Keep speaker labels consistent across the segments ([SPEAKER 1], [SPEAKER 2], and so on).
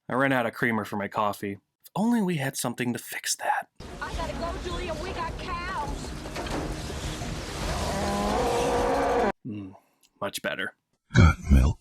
[SPEAKER 1] I ran out of creamer for my coffee. If only we had something to fix that.
[SPEAKER 2] I gotta go, Julia. We got cows.
[SPEAKER 1] Much better.
[SPEAKER 3] Got milk.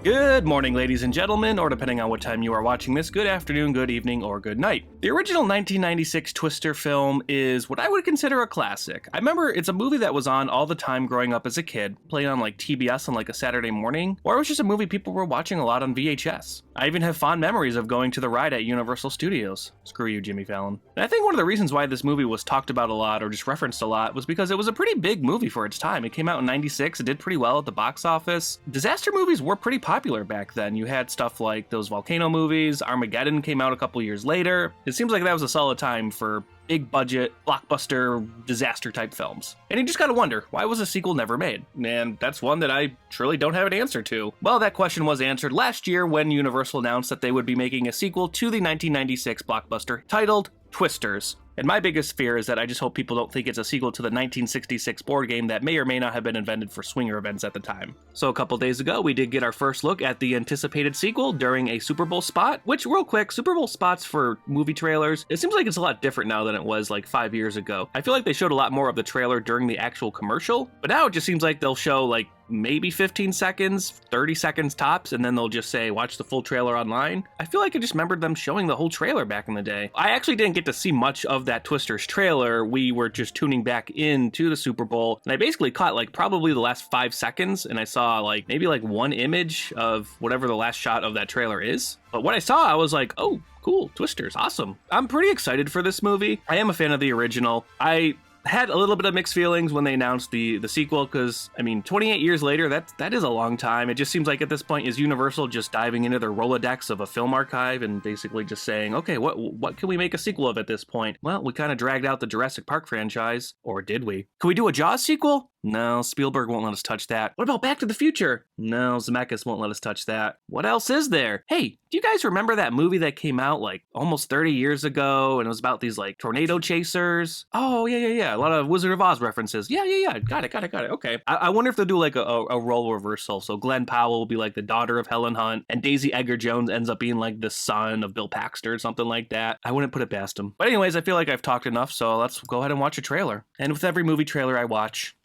[SPEAKER 1] Good morning, ladies and gentlemen, or depending on what time you are watching this, good afternoon, good evening, or good night. The original 1996 Twister film is what I would consider a classic. I remember it's a movie that was on all the time growing up as a kid, playing on like TBS on like a Saturday morning, or it was just a movie people were watching a lot on VHS. I even have fond memories of going to the ride at Universal Studios. Screw you, Jimmy Fallon. And I think one of the reasons why this movie was talked about a lot or just referenced a lot was because it was a pretty big movie for its time. It came out in 96, it did pretty well at the box office. Disaster movies were pretty popular back then. You had stuff like those volcano movies, Armageddon came out a couple years later. It seems like that was a solid time for big budget, blockbuster, disaster type films. And you just gotta wonder, why was a sequel never made? And that's one that I truly don't have an answer to. Well, that question was answered last year when Universal announced that they would be making a sequel to the 1996 blockbuster titled Twisters. And my biggest fear is that I just hope people don't think it's a sequel to the 1966 board game that may or may not have been invented for swinger events at the time. So a couple days ago, we did get our first look at the anticipated sequel during a Super Bowl spot, which real quick, Super Bowl spots for movie trailers, it seems like it's a lot different now than it was like 5 years ago. I feel like they showed a lot more of the trailer during the actual commercial, but now it just seems like they'll show like maybe 15 seconds, 30 seconds tops, and then they'll just say, watch the full trailer online. I feel like I just remembered them showing the whole trailer back in the day. I actually didn't get to see much of that Twisters trailer. We were just tuning back into the Super Bowl, and I basically caught like probably the last 5 seconds, and I saw like maybe like one image of whatever the last shot of that trailer is. But what I saw, I was like, oh, cool, Twisters, awesome. I'm pretty excited for this movie. I am a fan of the original. I had a little bit of mixed feelings when they announced the sequel, because I mean 28 years later, that is a long time. It just seems like at this point is Universal just diving into their Rolodex of a film archive and basically just saying, okay, what can we make a sequel of at this point? Well, we kind of dragged out the Jurassic Park franchise, or did we? Can we do a Jaws sequel? No, Spielberg won't let us touch that. What about Back to the Future? No, Zemeckis won't let us touch that. What else is there? Hey, do you guys remember that movie that came out like almost 30 years ago and it was about these like tornado chasers? Oh, yeah. A lot of Wizard of Oz references. Yeah. Got it. Okay. I wonder if they'll do like a role reversal. So Glenn Powell will be like the daughter of Helen Hunt and Daisy Edgar Jones ends up being like the son of Bill Paxton or something like that. I wouldn't put it past him. But anyways, I feel like I've talked enough, so let's go ahead and watch a trailer. And with every movie trailer I watch,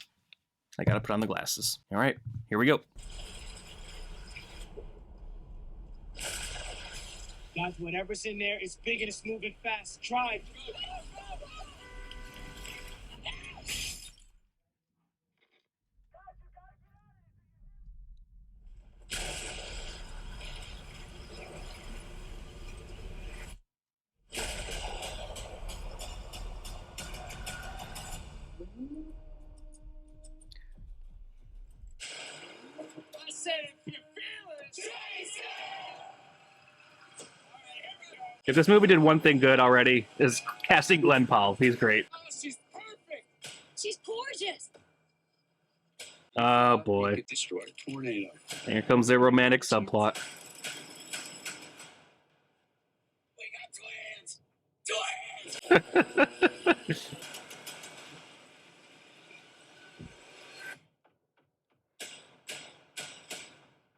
[SPEAKER 1] I gotta put on the glasses. All right, here we go.
[SPEAKER 4] Guys, whatever's in there is big and it's moving fast. Drive. I said if you feel it, chase it!
[SPEAKER 1] If this movie did one thing good already, is casting Glenn Powell. He's great.
[SPEAKER 4] Oh, she's perfect.
[SPEAKER 2] She's gorgeous.
[SPEAKER 1] Oh boy,
[SPEAKER 4] Get destroyed. Tornado.
[SPEAKER 1] here comes their romantic subplot.
[SPEAKER 4] We got twins.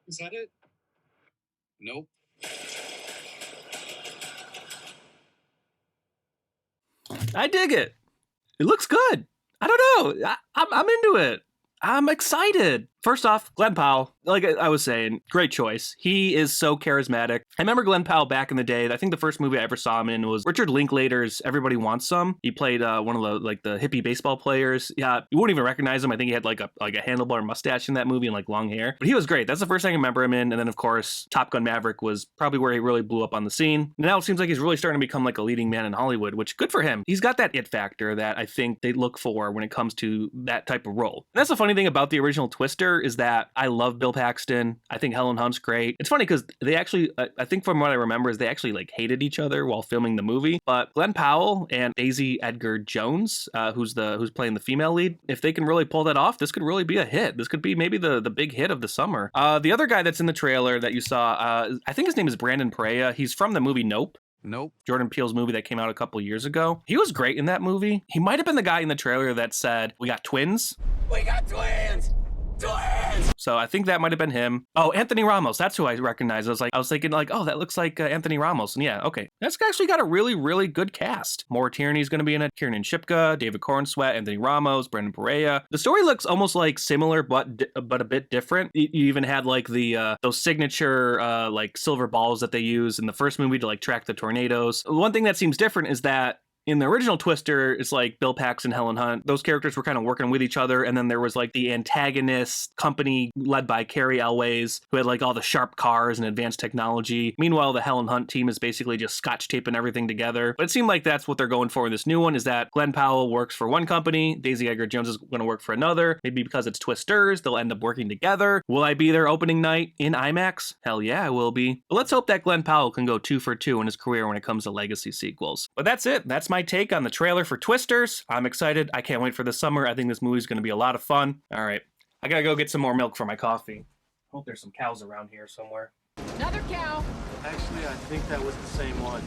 [SPEAKER 4] Is that it? Nope.
[SPEAKER 1] I dig it. It looks good. I don't know. I'm into it. I'm excited. First off, Glenn Powell, like I was saying, great choice. He is so charismatic. I remember Glenn Powell back in the day. I think the first movie I ever saw him in was Richard Linklater's Everybody Wants Some. He played one of the hippie baseball players. Yeah, you wouldn't even recognize him. I think he had like a handlebar mustache in that movie and like long hair. But he was great. That's the first thing I remember him in. And then of course, Top Gun Maverick was probably where he really blew up on the scene. Now it seems like he's really starting to become like a leading man in Hollywood, which good for him. He's got that it factor that I think they look for when it comes to that type of role. And that's the funny thing about the original Twister is that I love Bill Paxton. I think Helen Hunt's great. It's funny because they actually, I think from what I remember is they actually like hated each other while filming the movie. But Glenn Powell and Daisy Edgar Jones, who's playing the female lead, if they can really pull that off, this could really be a hit. This could be maybe the big hit of the summer. The other guy that's in the trailer that you saw, I think his name is Brandon Perea. He's from the movie Nope. Jordan Peele's movie that came out a couple years ago. He was great in that movie. He might have been the guy in the trailer that said, "We got twins."
[SPEAKER 4] We got twins.
[SPEAKER 1] So I think that might have been him. Oh, Anthony Ramos. That's who I recognize. I was thinking like, oh, that looks like Anthony Ramos. And yeah, okay. That's actually got a really, really good cast. Maura Tierney's going to be in it. Kiernan Shipka, David Cornsweet, Anthony Ramos, Brendan Perea. The story looks almost like similar, but a bit different. You even had like the those signature like silver balls that they use in the first movie to like track the tornadoes. One thing that seems different is that in the original Twister, it's like Bill Pax and Helen Hunt. Those characters were kind of working with each other. And then there was like the antagonist company led by Carrie Elways, who had like all the sharp cars and advanced technology. Meanwhile, the Helen Hunt team is basically just scotch taping everything together. But it seemed like that's what they're going for in this new one, is that Glenn Powell works for one company, Daisy Edgar Jones is going to work for another. Maybe because it's Twisters, they'll end up working together. Will I be there opening night in IMAX? Hell yeah, I will be. But let's hope that Glenn Powell can go 2 for 2 in his career when it comes to legacy sequels. But that's it. That's my take on the trailer for Twisters. I'm excited. I can't wait for the summer. I think this movie's going to be a lot of fun. All right. I got to go get some more milk for my coffee. Hope there's some cows around here somewhere.
[SPEAKER 2] Another cow.
[SPEAKER 3] Actually, I think that was the same one.